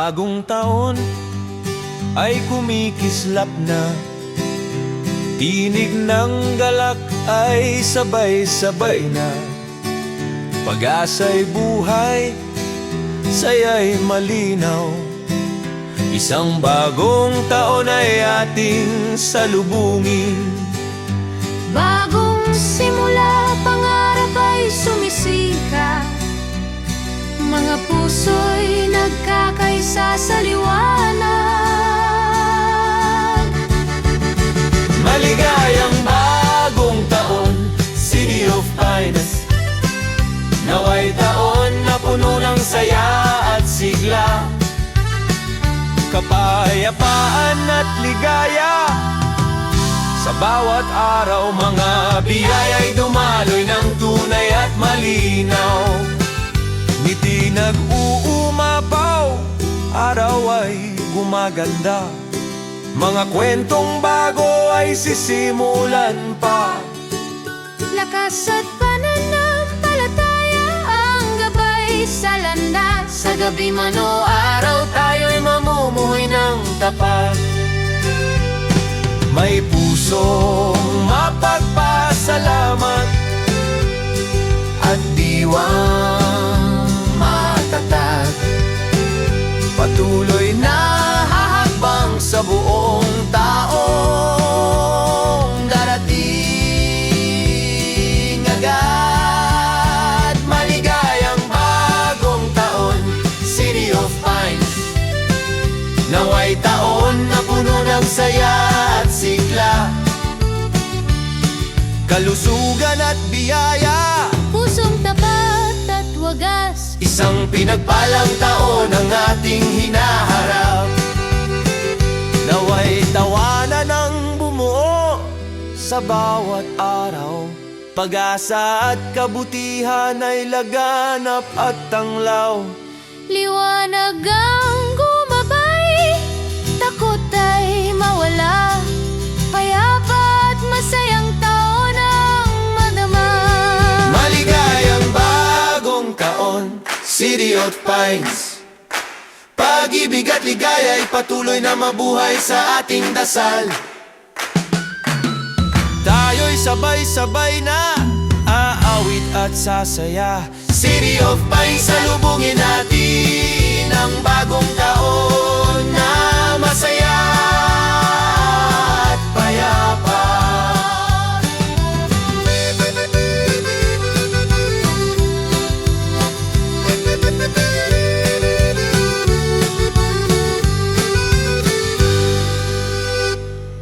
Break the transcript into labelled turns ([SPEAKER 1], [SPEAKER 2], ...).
[SPEAKER 1] bagong taon ay kumikislap na. Tinig ng galak ay sabay-sabay na. Pag-asa'y buhay, saya'y malinaw. Isang bagong taon ay ating salubungin.
[SPEAKER 2] Bagong simula, pangarap ay sumisika. Mga puso'y nagkakaisa sa liwanag.
[SPEAKER 1] Maligayang bagong taon, City of Pines. Naway taon na puno ng saya at sigla, kapayapaan at ligaya. Sa bawat araw, mga biyaya'y dumaloy ng tunay at malinaw. Ngiti nag-uumapaw, araw ay gumaganda. Mga kwentong bago ay sisimulan pa.
[SPEAKER 2] Lakas at pananampalataya ang gabay sa landas. Sa gabi man o araw, tayo'y mamumuhay ng tapat.
[SPEAKER 1] May pusong mapagpasalamat at diwang matatag. Patuloy na hahakbang sa buong taong darating agad. Maligayang bagong taon, City of Pines. Naway taon na puno ng saya at sigla, kalusugan at biyaya.
[SPEAKER 2] Pusong tapat at wagas,
[SPEAKER 1] Isang pinagpalang taon ang ating hinaharap. Naway tawanan ang bumuo sa bawat araw. Pag-asa at kabutihan ay laganap at tanglaw.
[SPEAKER 2] liwanag ang gumabay, takot ay mawala. Payapa at masayang taon ang madama.
[SPEAKER 1] Maligayang bagong taon, City of Pines. Pag-ibig at ligaya ay patuloy na mabuhay sa ating dasal. Tayo'y sabay-sabay na aawit at sasaya. City of Pines, salubungin natin ang bagong taon na